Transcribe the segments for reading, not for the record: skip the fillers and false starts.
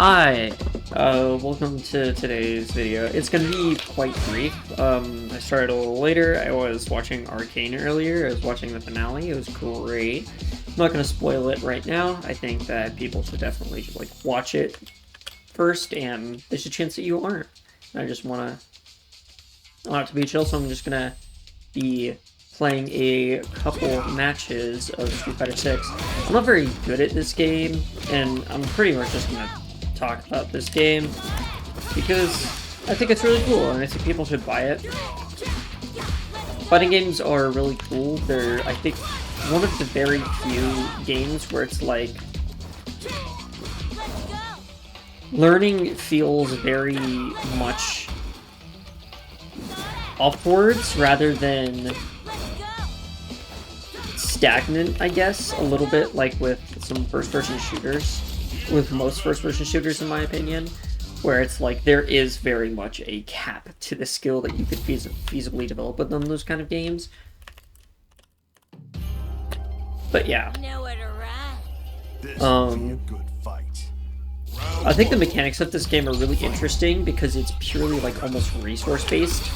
Hi, welcome to today's video. It's gonna be quite brief. I started a little later. I was watching Arcane earlier. I was watching the finale. It was great. I'm not gonna spoil it right now. I think that people should definitely watch it first, and there's a chance that you aren't. I want it to be chill, so I'm just gonna be playing a couple matches of Street Fighter 6. I'm not very good at this game, and I'm pretty much just gonna talk about this game because I think it's really cool and I think people should buy it. Fighting games are really cool. They're, I think, one of the very few games where it's like learning feels very much upwards rather than stagnant, I guess, a little bit like with some first-person shooters. With most first-person shooters, in my opinion, where it's like there is very much a cap to the skill that you could feasibly develop within those kind of games. But yeah, I think the mechanics of this game are really interesting because it's purely like almost resource-based.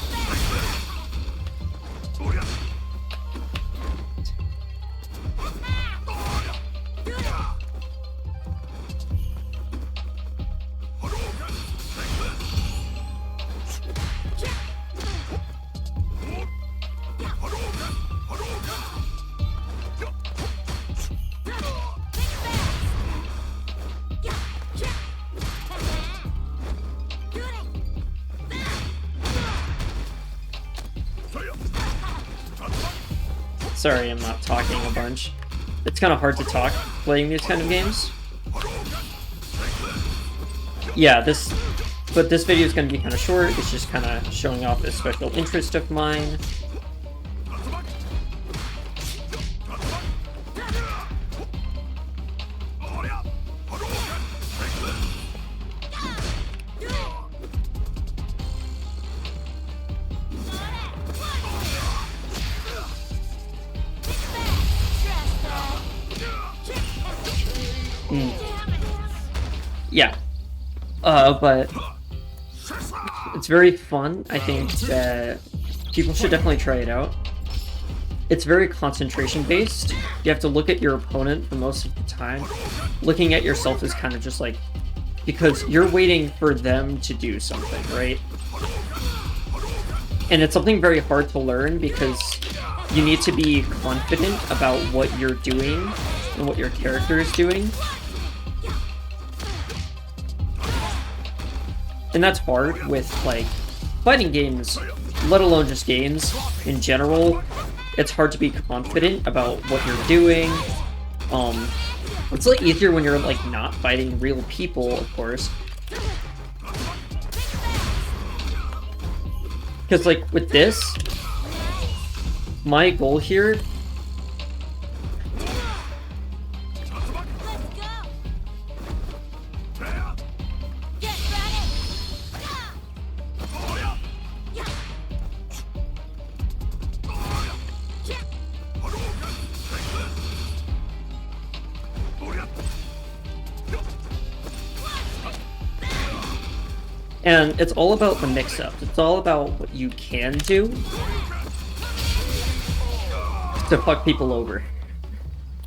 Sorry, I'm not talking a bunch. It's kind of hard to talk playing these kind of games. Yeah, this video is going to be kind of short. It's just kind of showing off a special interest of mine. Yeah, but it's very fun. I think that people should definitely try it out. It's very concentration based. You have to look at your opponent for most of the time. Looking at yourself is kind of just like, because you're waiting for them to do something, right? And it's something very hard to learn because you need to be confident about what you're doing and what your character is doing. And that's hard with, like, fighting games, let alone just games in general. It's hard to be confident about what you're doing. It's like easier when you're, like, not fighting real people, of course. Because, like, with this, my goal here and it's all about the mix-up. It's all about what you can do to fuck people over.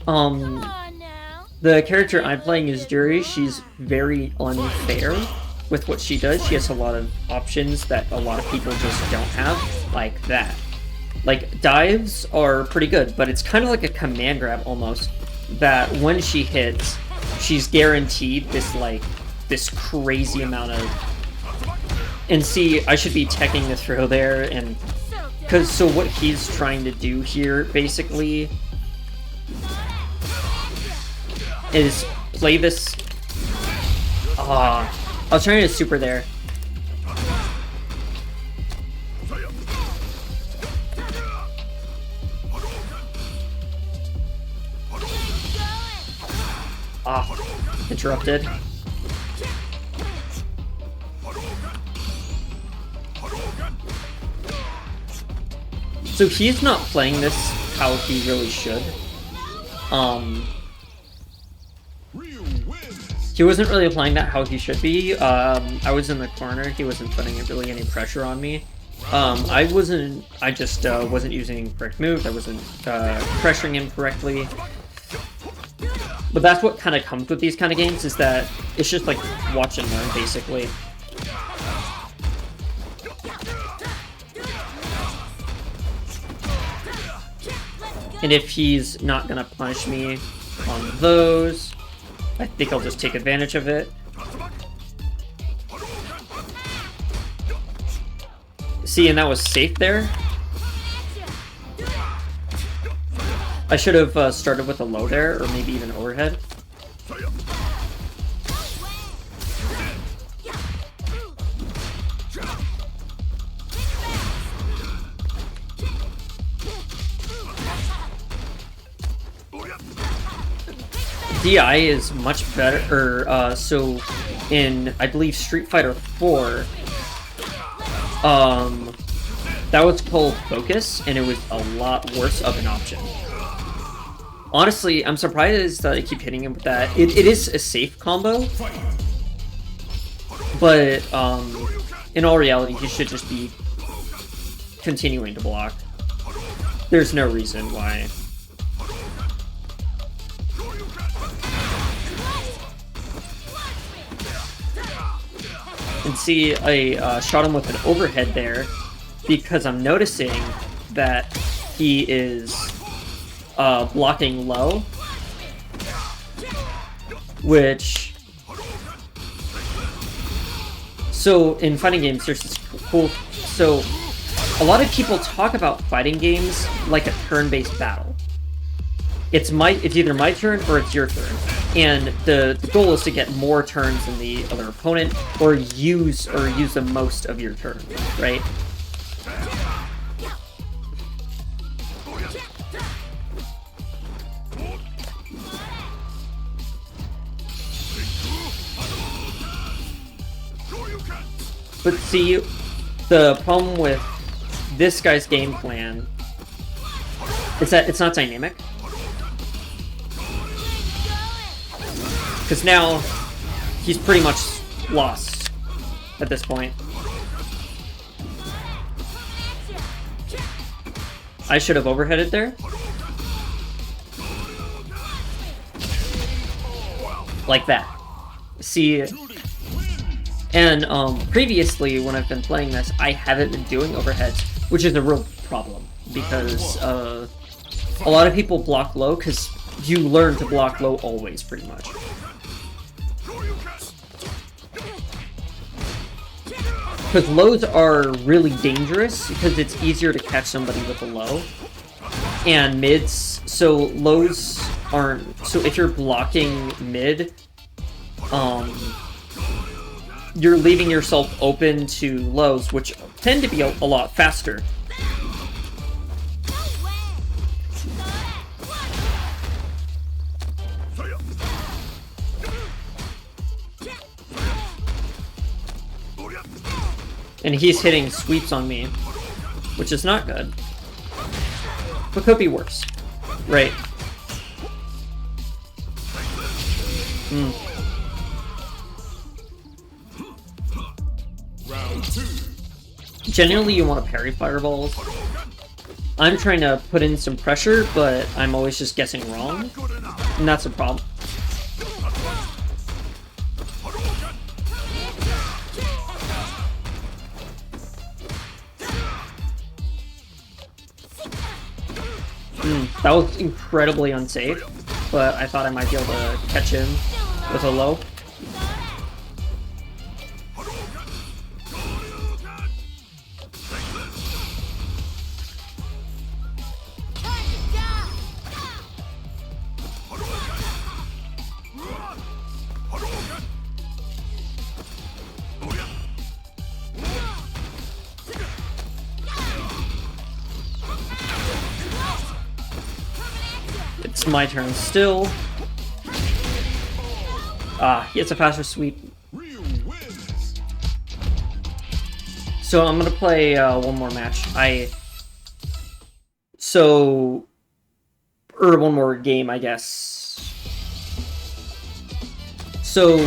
The character I'm playing is Jury. She's very unfair with what she does. She has a lot of options that a lot of people just don't have, like that. Like, dives are pretty good, but it's kind of like a command grab almost, that when she hits, she's guaranteed this crazy amount of... And see, I should be teching the throw there, and... So what he's trying to do here, basically, is play this... I was trying to super there. Interrupted. So he's not playing this how he really should. He wasn't really playing that how he should be. I was in the corner. He wasn't putting really any pressure on me. I just wasn't using correct moves. I wasn't pressuring him correctly. But that's what kind of comes with these kind of games, is that it's just like watch and learn, basically. And if he's not gonna punish me on those, I think I'll just take advantage of it. See, and that was safe there. I should have started with a low there, or maybe even overhead. DI is much better, so in, I believe, Street Fighter 4, that was called Focus, and it was a lot worse of an option. Honestly, I'm surprised that I keep hitting him with that. It is a safe combo, but in all reality, he should just be continuing to block. There's no reason why. And see, I shot him with an overhead there because I'm noticing that he is blocking low, which... So, in fighting games, there's this cool... So, a lot of people talk about fighting games like a turn-based battle. It's either my turn or it's your turn. And the goal is to get more turns than the other opponent, or use the most of your turn, right? But see, the problem with this guy's game plan is that it's not dynamic. Because now, he's pretty much lost at this point. I should have overheaded there. Like that. See, and previously when I've been playing this, I haven't been doing overheads, which is a real problem, because a lot of people block low, because you learn to block low always, pretty much. Because lows are really dangerous, because it's easier to catch somebody with a low. And mids, so lows aren't... So if you're blocking mid, you're leaving yourself open to lows, which tend to be a lot faster. And he's hitting sweeps on me, which is not good. But could be worse. Right. Generally, you want to parry fireballs. I'm trying to put in some pressure, but I'm always just guessing wrong. And that's a problem. That was incredibly unsafe, but I thought I might be able to catch him with a low. It's my turn still. He gets a faster sweep. So I'm gonna play one more match. Or one more game, I guess. So,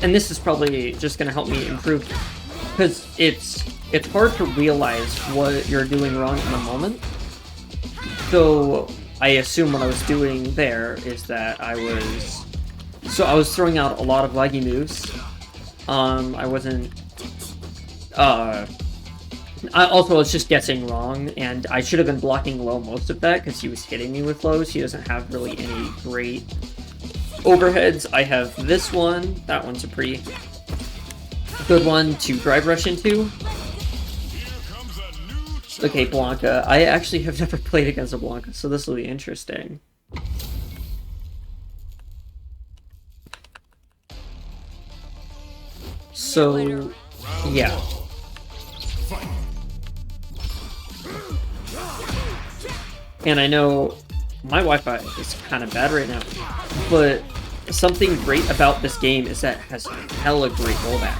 and this is probably just gonna help me improve, because it's hard to realize what you're doing wrong in the moment. So I assume what I was doing there is that I was throwing out a lot of laggy moves. I wasn't. I was just guessing wrong, and I should have been blocking low most of that because he was hitting me with lows. He doesn't have really any great overheads. I have this one. That one's a pretty good one to drive rush into. Okay, Blanca. I actually have never played against a Blanca, so this will be interesting. So, yeah. And I know my Wi-Fi is kind of bad right now, but something great about this game is that it has hella great rollback.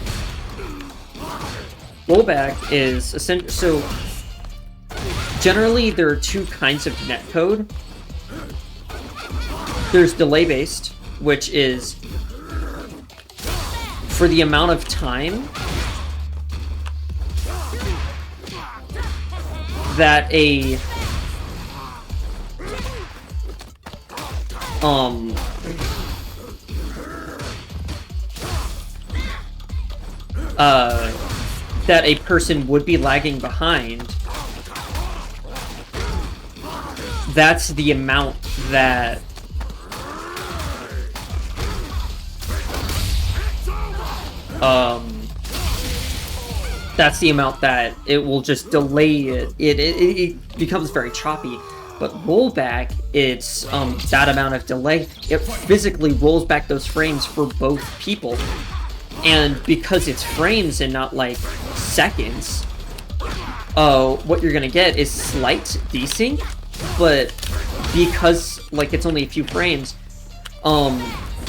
Rollback is essentially, so generally there are two kinds of netcode. There's delay-based, which is for the amount of time that that a person would be lagging behind. That's the amount that it will just delay it. It becomes very choppy. But rollback, it's that amount of delay. It physically rolls back those frames for both people. And because it's frames and not like seconds, what you're gonna get is slight desync, but because like it's only a few frames,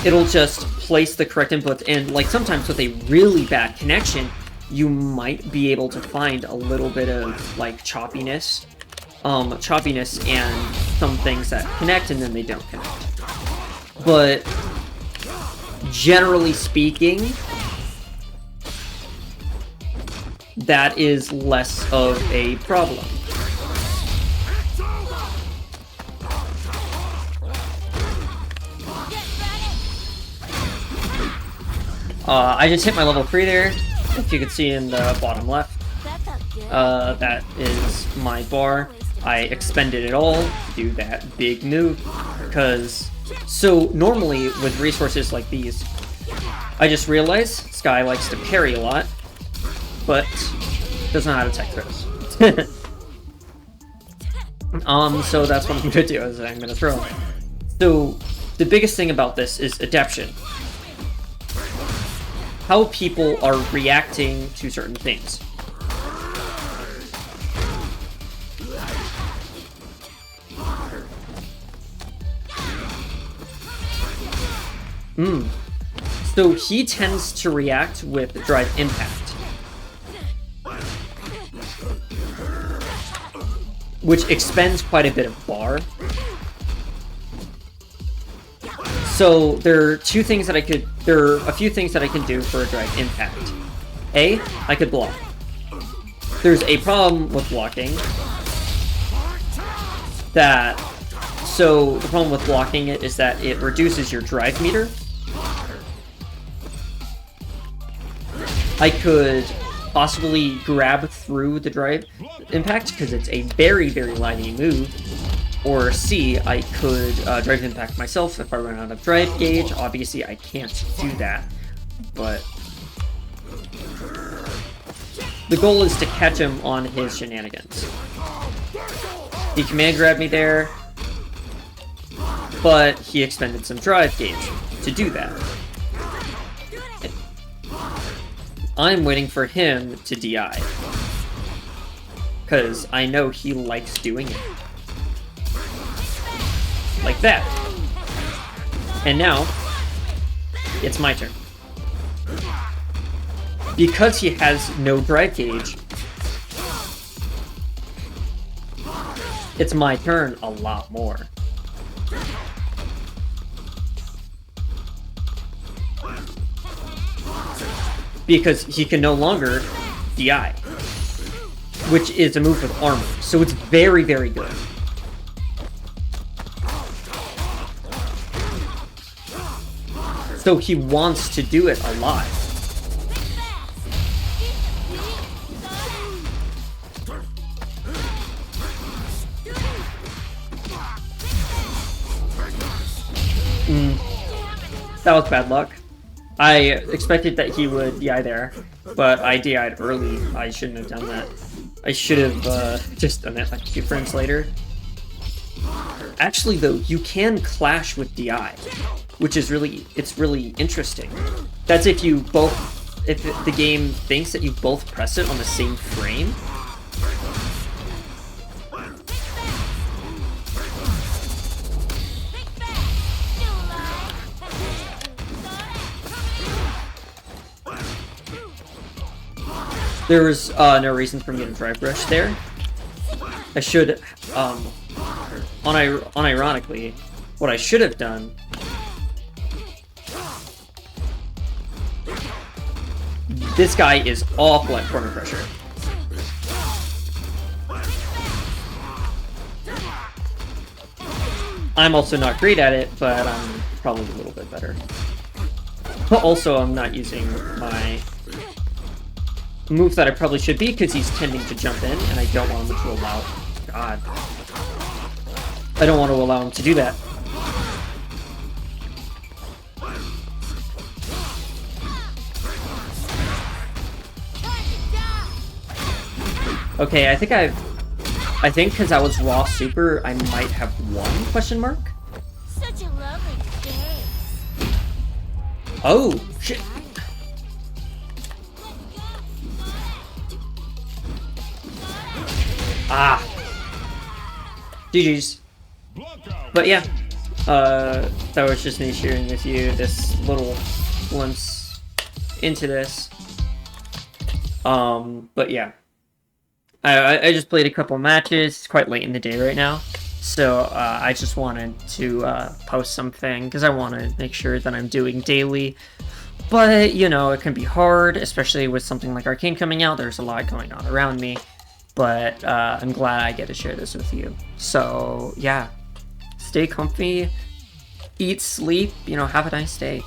it'll just place the correct inputs, and like sometimes with a really bad connection, you might be able to find a little bit of like choppiness and some things that connect and then they don't connect. But generally speaking, that is less of a problem. I just hit my level 3 there, if you can see in the bottom left. That is my bar. I expended it all to do that big move, because, so normally with resources like these, I just realized Sky likes to parry a lot, but doesn't know how to tech throws. So that's what I'm gonna do, is I'm gonna throw. So the biggest thing about this is adaptation. How people are reacting to certain things. So he tends to react with drive impact, which expends quite a bit of bar. So there are a few things that I can do for a drive impact. A, I could block. There's a problem with blocking so the problem with blocking it is that it reduces your drive meter. I could possibly grab through the drive impact because it's a very, very laggy move. Or C, I could drive impact myself if I run out of drive gauge. Obviously, I can't do that, but the goal is to catch him on his shenanigans. He command grabbed me there, but he expended some drive gauge to do that. I'm waiting for him to DI, because I know he likes doing it. Like that. And now, it's my turn. Because he has no drive gauge, it's my turn a lot more. Because he can no longer DI, which is a move with armor, so it's very, very good. So he wants to do it a lot. That was bad luck. I expected that he would DI there, but I DI'd early. I shouldn't have done that. I should have just done it like a few frames later. Actually, though, you can clash with DI, which is really interesting. That's if you both, if the game thinks that you both press it on the same frame. There was no reason for me to drive rush there. I should, unironically, what I should have done this guy is awful at corner pressure. I'm also not great at it, but I'm probably a little bit better. But also, I'm not using my move that I probably should be, because he's tending to jump in, and I don't want him to allow... God. I don't want to allow him to do that. Okay, I think because I was raw super, I might have won, question mark? Such a lovely face. Oh, shit. Ah. GG's. But yeah, that was just me sharing with you this little glimpse into this. But yeah. I just played a couple matches. It's quite late in the day right now. So I just wanted to post something because I want to make sure that I'm doing daily. But, you know, it can be hard, especially with something like Arcane coming out. There's a lot going on around me. But I'm glad I get to share this with you. So, yeah. Stay comfy. Eat, sleep, you know, have a nice day.